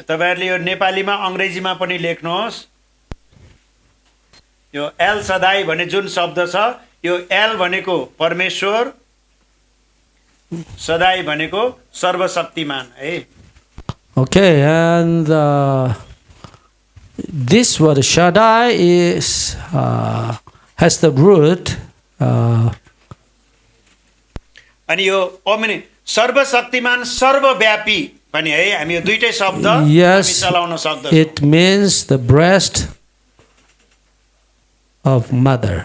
तपाईँहरूले यो नेपालीमा अङ्ग्रेजीमा पनि लेख्नुहोस् यो एल सदाई भन्ने जुन शब्द छ यो एल भनेको परमेश्वर सदाई भनेको सर्वशक्तिमान है Okay, and this word Shaddai is has the root अनि यो ओमनी सर्वशक्तिमान सर्वव्यापी पनि है हामी यो दुईटै शब्द हामी yes, चलाउन सक्दछौँ it means the breast of mother.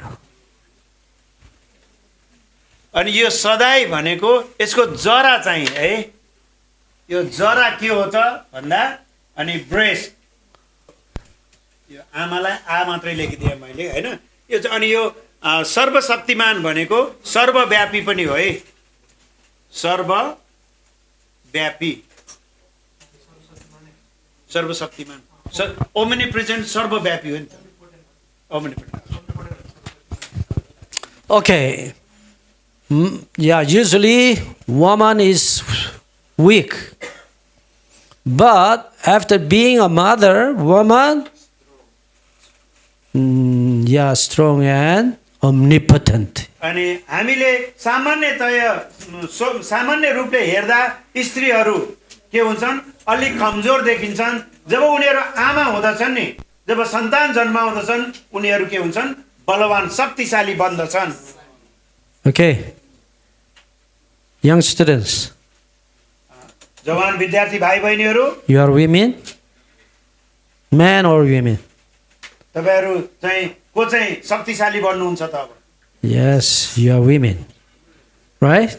अनि यो सदाई भनेको यसको जरा चाहिँ है यो जरा के हो त भन्दा अनि ब्रेस्ट यो आमालाई आ मात्रै लेखिदिएँ मैले हैन यो चाहिँ अनि यो सर्वशक्तिमान भनेको सर्वव्यापी पनि हो है सर्वव्यापी सर्वशक्तिमान ओमनी प्रेजेन्ट सर्वव्यापी हो नि त omni Okay. Yeah, usually woman is weak. But after being a mother, woman, strong and omnipotent. अनि हामीले सामान्य रूपले हेर्दा स्त्रीहरू के हुन्छन् अलिक कमजोर देखिन्छन् जब उनीहरू आमा हुँदछन् नि जब सन्तान जन्माउँदछन् उनीहरू के हुन्छन् बलवान शक्तिशाली बन्दछन् Okay. Young students, जवान विद्यार्थी भाइ बहिनीहरू you are women? Man or women? तपाईहरू चाहिँ को चाहिँ शक्तिशाली बन्नुहुन्छ त अब Yes, you are women. Right?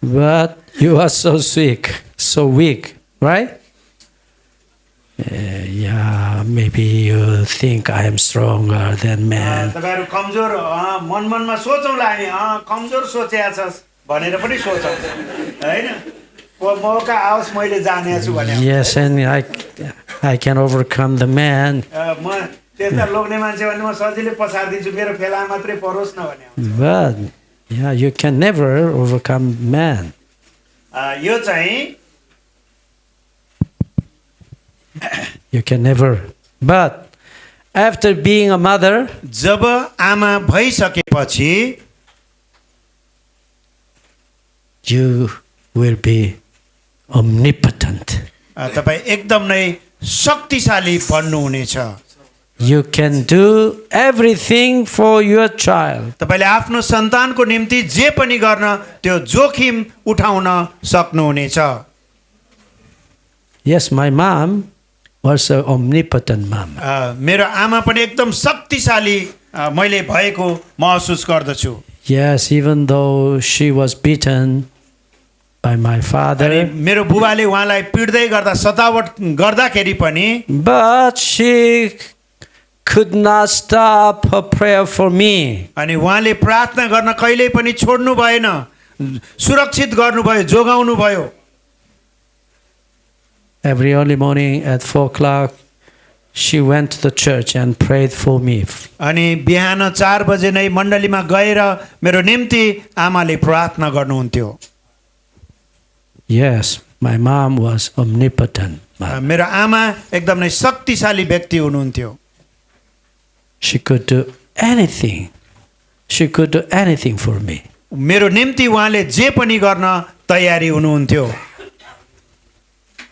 But you are so weak, right? Yeah, maybe you think I am stronger than man. तपाईहरू कमजोर मनमा सोचौँला हामी कमजोर सोचेका छस् भनेर पनि सोचौँ हैन मौका आओस् मैले जाने छु भने Yes, and I can overcome the man. म त्यस्ता लोग्ने मान्छे भने म सजिलै पछाडिदिन्छु मेरो फेला मात्रै परोस् न भने But yeah, you can never overcome man. यो चाहिँ You can never. But after being a mother, जब आमा भइसकेपछि you will be omnipotent. तपाईँ एकदम नै शक्तिशाली बन्नुहुनेछ You can do everything for your child. तपाईँले आफ्नो सन्तानको निम्ति जे पनि गर्न त्यो जोखिम उठाउन सक्नुहुनेछ Yes, my mom was an omnipotent mom. मेरो आमा पनि एकदम शक्तिशाली मैले भएको महसुस गर्दछु Yes, even though she was beaten by my अनि father, मेरो बुबाले उहाँलाई पिट्दै गर्दा सतावट गर्दाखेरि पनि but she could not stop her prayer for me. अनि उहाँले प्रार्थना गर्न कहिल्यै पनि छोड्नु भएन सुरक्षित गर्नुभयो जोगाउनु भयो Every early morning at 4 o'clock, she went to the church and prayed for me. अनि बिहान 4 बजे नै मण्डलीमा गएर मेरो निम्ति आमाले प्रार्थना गर्नुहुन्थ्यो Yes, my mom was omnipotent. मेरो आमा एकदम नै शक्तिशाली व्यक्ति हुनुहुन्थ्यो She could do anything. She could do anything for me. मेरो निम्ति उहाँले जे पनि गर्न तयारी हुनुहुन्थ्यो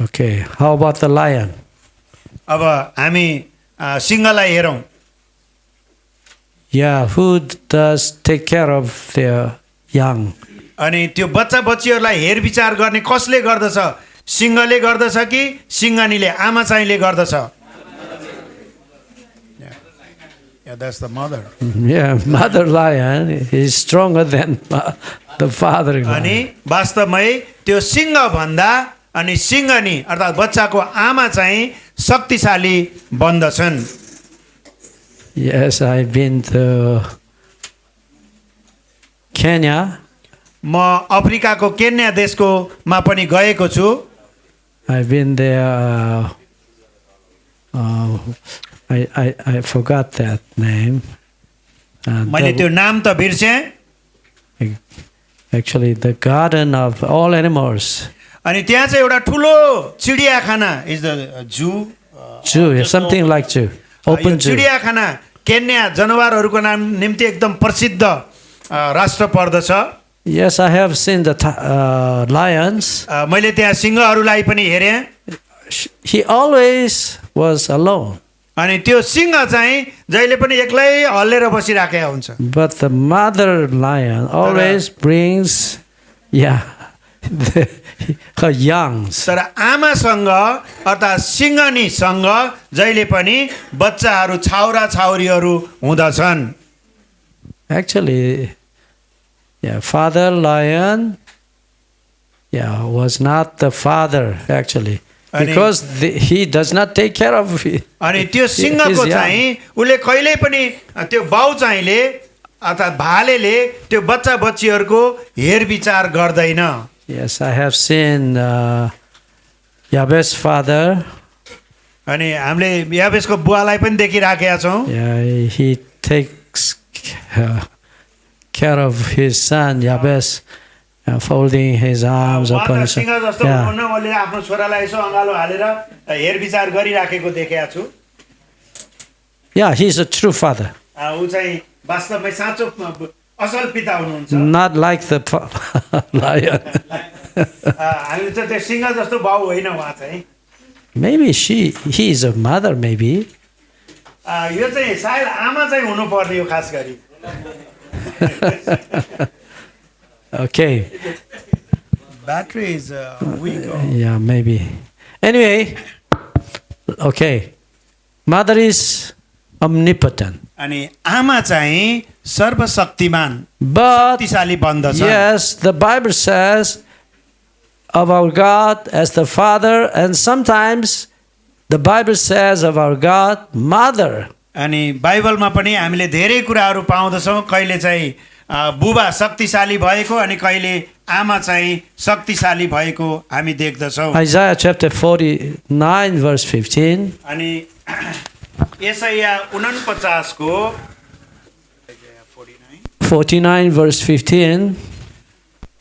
Okay, how about the lion? अब हामी सिंहलाई हेरौँ Yeah, who does take care of their young? अनि त्यो बच्चा बच्चीहरूलाई हेरविचार गर्ने कसले गर्दछ सिंहले गर्दछ कि सिंहनीले आमा चाहिँले गर्दछ Yeah, that's the mother. Yeah, mother lion is stronger than the father lion. अनि वास्तवमै त्यो सिंह भन्दा अनि सिंहनी अर्थात् बच्चाको आमा चाहिँ शक्तिशाली बन्दछन् Yes, I've been to Kenya. म अफ्रिकाको केन्या देशको मा पनि गएको छु I've been there. I forgot that name. मैले त्यो नाम त बिर्सेँ. Actually, the garden of all animals. अनि त्यहाँ चाहिँ एउटा ठुलो चिडियाखाना is the zoo. Zoo, something like zoo. Open zoo. चिडियाखाना केन्या जनावरहरूको नाम निम्ति एकदम प्रसिद्ध राष्ट्र पर्दछ. Yes, I have seen the lions. मैले त्यहाँ सिंहहरूलाई पनि हेरेँ. He always was alone. अनि त्यो सिंह चाहिँ जहिले पनि एक्लै हल्लेर बसिराखेको हुन्छ. But the mother lion always brings, her youngs. तर आमासँग अर्थात् सिंहनीसँग जहिले पनि बच्चाहरू छाउरा छाउरीहरू हुँदछन्. Actually, father lion, was not the father actually. Because he does not take care of it. अनि त्यो सिंहको चाहिँ उसले कहिल्यै पनि त्यो बाउ चाहिँले अर्थात् भालेले त्यो बच्चा बच्चीहरूको हेरविचार गर्दैन. Yes, I have seen Yabes father. अनि हामीले याबेसको बुवालाई पनि देखिराखेका छौँ. He takes care of his son Yabes, folding his arms upon his. Singh जस्तो हुनुहुन्न, मैले आफ्नो छोरालाई यसो अँगालो हालेर हेरविचार गरिराखेको देखेको छु. Yeah, he's a true father. ऊ चाहिँ वास्तवमै साँचो असल पिता हुनुहुन्छ. Not like the lion. हामीले चाहिँ त्यो सिंह जस्तो बाउ होइन उहाँ चाहिँ. Maybe he is a mother maybe. यो चाहिँ सायद आमा चाहिँ हुनुपर्ने हो खास गरी. Okay. Battery is weak. Yeah, maybe. Anyway, okay. Mother is omnipotent. अनि आमा चाहिँ सर्वशक्तिमान, But शक्तिशाली बन्दछ. yes, the Bible says of our God as the Father, and sometimes the Bible says of our God, Mother. अनि बाइबलमा पनि हामीले धेरै कुराहरू पाउँदछौँ. कहिले चाहिँ बुबा शक्तिशाली भएको अनि कहिले आमा चाहिँ शक्तिशाली भएको हामी देख्दछौँ. Isaiah chapter 49 verse 15. अनि यसैया 49 को 49 verse 15.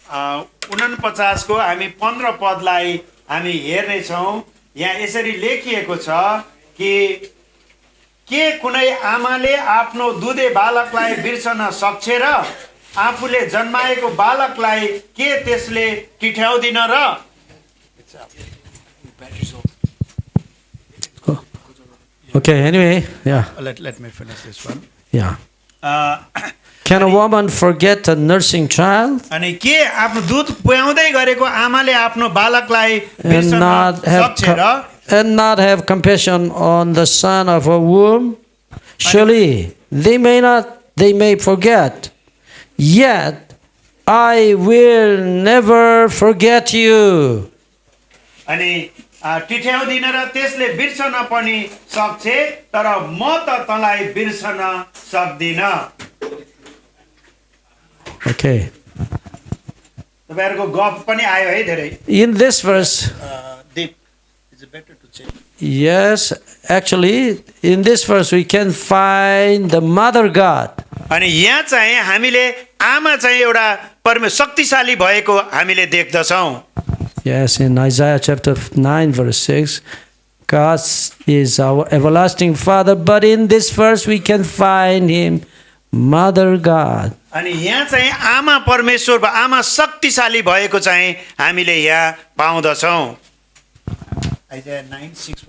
49 को हामी 15 पदलाई हामी हेर्नेछौँ. यहाँ यसरी लेखिएको छ कि के कुनै आमाले आफ्नो दुधे बालकलाई बिर्सन सक्छ र आफूले जन्माएको बालकलाई के त्यसले टिठ्याउँदिन र. Okay, anyway, Let me finish this one. Yeah. Can a woman forget a nursing child अनि के आफ्नो दुध पुर्याउँदै गरेको आमाले आफ्नो बालकलाई and बिर्सन not सक्छ र have compassion on the son of her womb? Surely they may forget, yet I will never forget you. अनि टिठ्याउँदिन र त्यसले बिर्सन पनि सक्छ तर म त तँलाई बिर्सन सक्दिन. Okay. तपाईहरुको गफ पनि आयो है धेरै. In this verse, Deep. Is it better to check? yes, actually, in this verse we can find the Mother God. अनि यहाँ चाहिँ हामीले आमा चाहिँ एउटा शक्तिशाली भएको हामीले देख्दछौँ. Yes, in Isaiah chapter 9 verse 6, God is our everlasting Father, but in this verse we can find Him, Mother God. अनि यहाँ चाहिँ आमा परमेश्वर वा आमा शक्तिशाली भएको चाहिँ हामीले यहाँ पाउँदछौँ. Isaiah 9:6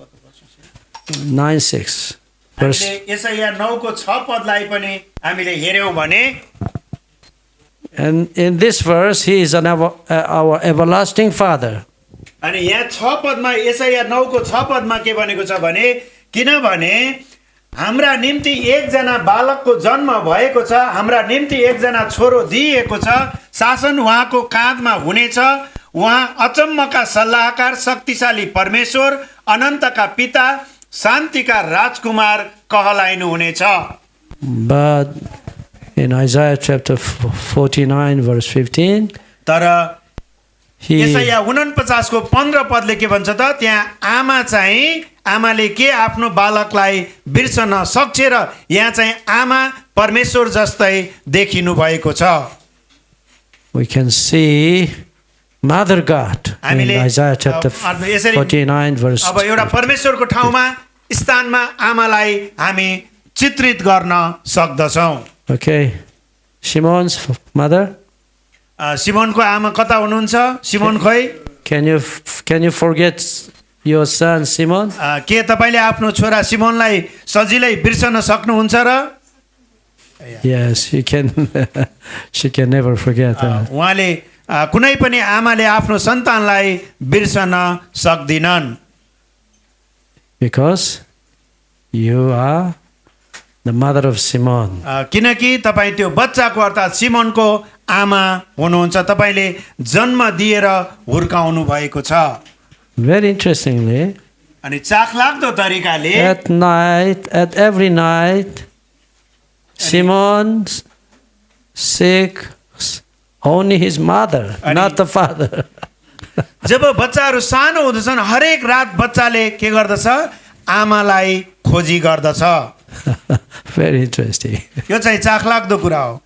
9:6 verse. हामीले यसैया 9 को 6 पदलाई पनि हामीले हेर्यौं भने And in this verse, He is our everlasting Father. अनि यहाँ 6 पदमा यसैया 9 को 6 पदमा के भनेको छ भने किनभने हाम्रा निम्ति एकजना बालकको जन्म भएको छ, हाम्रा निम्ति एकजना छोरो दिएको छ, शासन उहाँको काँधमा हुनेछ, उहाँ अचम्मका सल्लाहकार, शक्तिशाली परमेश्वर, अनन्तका पिता, शान्तिका राजकुमार कहलाइनु हुनेछ. But in Isaiah chapter 49 verse 15, तर यसैया 49 को 15 पदले के भन्छ त, त्यहाँ आमा चाहिँ आमाले के आफ्नो बालकलाई बिर्सन सक्छ र यहाँ चाहिँ आमा परमेश्वर जस्तै देखिनु भएको छ। We can see Mother God in हामीले Isaiah chapter यसरी 49 verse अब एउटा परमेश्वरको ठाउँमा स्थानमा आमालाई हामी चित्रित गर्न सक्दछौँ। Okay. Simon's mother, सिमोनको आमा कता हुनुहुन्छ? सिमोन खोइ, can you forget your son Simon? के तपाईँले आफ्नो छोरा सिमोनलाई सजिलै बिर्सन सक्नुहुन्छ र? Yes, he can. She can never forget that. उहाँले कुनै पनि आमाले आफ्नो सन्तानलाई बिर्सन सक्दिनन्, Because you are the mother of Simon. किनकि तपाईँ त्यो बच्चाको अर्थात् सिमोनको आमा हुनुहुन्छ, तपाईँले जन्म दिएर हुर्काउनु भएको छ। Very interestingly, अनि चाखलाग्दो तरिकाले at every night, Simon seeks only his mother, not the father. जब बच्चाहरू सानो हुँदछन् हरेक रात बच्चाले के गर्दछ? आमालाई खोजी गर्दछ। Very interesting. यो चाहिँ चाखलाग्दो कुरा हो।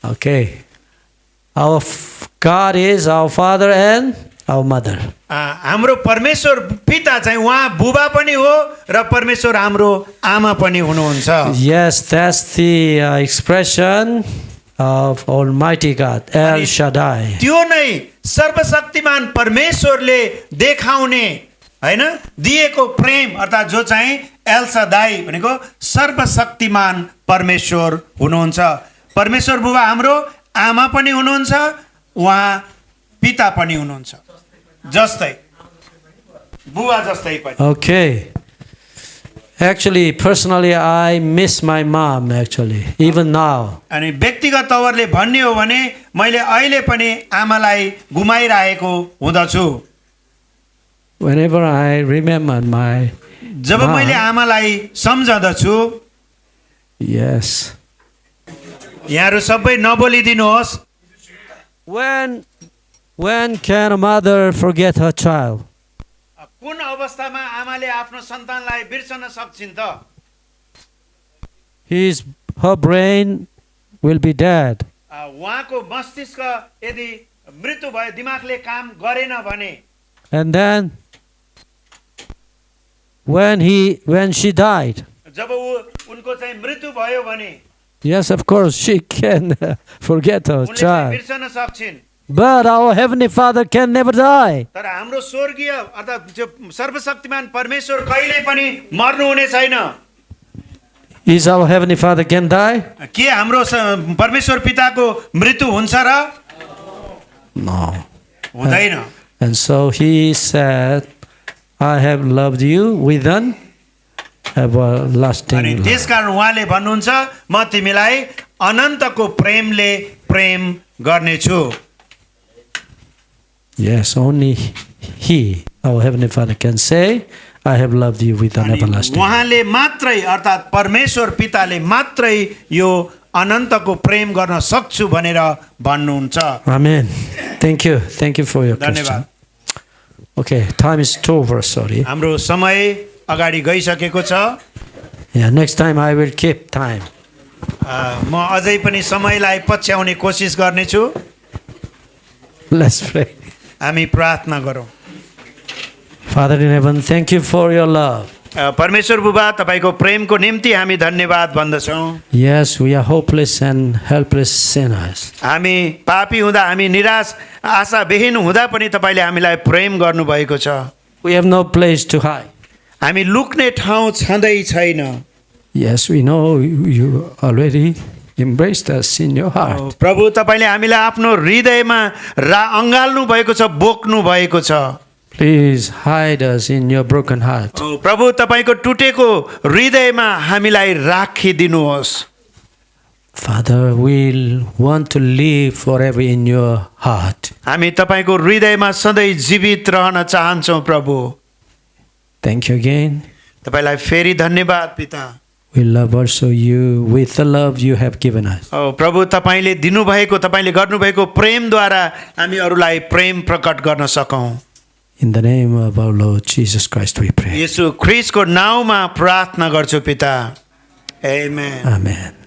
Okay. Our God is our father and our mother. हाम्रो परमेश्वर पिता चाहिँ उहाँ बुबा पनि हो र परमेश्वर हाम्रो आमा पनि हुनुहुन्छ। Yes, that's the expression of Almighty God, El Shaddai. त्यो नै सर्वशक्तिमान परमेश्वरले देखाउने हैन दिएको प्रेम अर्थात् जो चाहिँ एल सदाई भनेको सर्वशक्तिमान परमेश्वर हुनुहुन्छ। परमेश्वर बुबा हाम्रो आमा पनि हुनुहुन्छ, उहाँ पिता पनि हुनुहुन्छ, जस्तै बुबा जस्तै पनि। Okay. Actually, personally, I miss my mom, actually, even now. अनि व्यक्तिगत तवरले भन्ने हो भने मैले अहिले पनि आमालाई गुमाइरहेको हुँदछु। Whenever I remember my जब मैले आमालाई सम्झँदछु, yes. यहाँहरू सबै नबोलिदिनुहोस्। When can a mother forget her child? कुन अवस्थामा आमाले आफ्नो सन्तानलाई बिर्सन सक्छिन् त? Her brain will be dead. उहाँको मस्तिष्क यदि मृत्यु भयो, दिमागले काम गरेन भने, And then when she died, जब उनको चाहिँ मृत्यु भयो भने yes, of course, she can forget her उनले चाहिँ child. बिर्सन सक्छिन्। But our Heavenly Father can never die. तर हाम्रो स्वर्गीय अर्थात् जो सर्वशक्तिमान परमेश्वर कहिल्यै पनि मर्नुहुने छैन। Is our Heavenly Father can die? के हाम्रो परमेश्वर पिताको मृत्यु हुन्छ र? No. हुँदैन। And so he said, I have loved you with an everlasting अनि love. त्यसकारण उहाँले भन्नुहुन्छ म तिमीलाई अनन्तको प्रेमले प्रेम गर्नेछु। Yes, only He, our Heavenly Father, can say, I have loved you with an everlasting love. उहाँले मात्रै अर्थात् परमेश्वर पिताले मात्रै यो अनन्तको प्रेम गर्न सक्छु भनेर भन्नुहुन्छ। Amen. Thank you. Thank you for your question. धन्यवाद। Okay, time is over, sorry. हाम्रो समय अगाडि गइसकेको छ। Yeah, next time I will keep time. म अझै पनि समयलाई पछ्याउने कोसिस गर्नेछु। Let's pray. हामी प्रार्थना गरौँ। Father in heaven, thank you for your love. परमेश्वर बुबा तपाईको प्रेमको निम्ति हामी धन्यवाद भन्दछौँ। Yes, we are hopeless and helpless sinners. हामी पापी हुँदा, हामी निराश आशाविहीन हुँदा पनि तपाईले हामीलाई प्रेम गर्नुभएको छ। We have no place to hide. हामी लुक्ने ठाउँ छँदै छैन। Yes, we know you already embraced us in your heart. प्रभु तपाईले हामीलाई आफ्नो हृदयमा अँगाल्नु भएको छ, बोक्नु भएको छ। Please hide us in your broken heart. प्रभु तपाईको टुटेको हृदयमा हामीलाई राखिदिनुहोस्। Father, we want to live forever in your heart. हामी तपाईको हृदयमा सधैँ जीवित रहन चाहन्छौँ प्रभु। Thank you again. तपाईलाई फेरि धन्यवाद पिता। we love also you with the love you have given us. प्रभु तपाईँले दिनुभएको तपाईँले गर्नुभएको प्रेमद्वारा हामी अरूलाई प्रेम प्रकट गर्न सकौँ। In the name of our Lord Jesus Christ we pray. येशू ख्रीष्टको नाउँमा प्रार्थना गर्छु पिता। आमेन। Amen.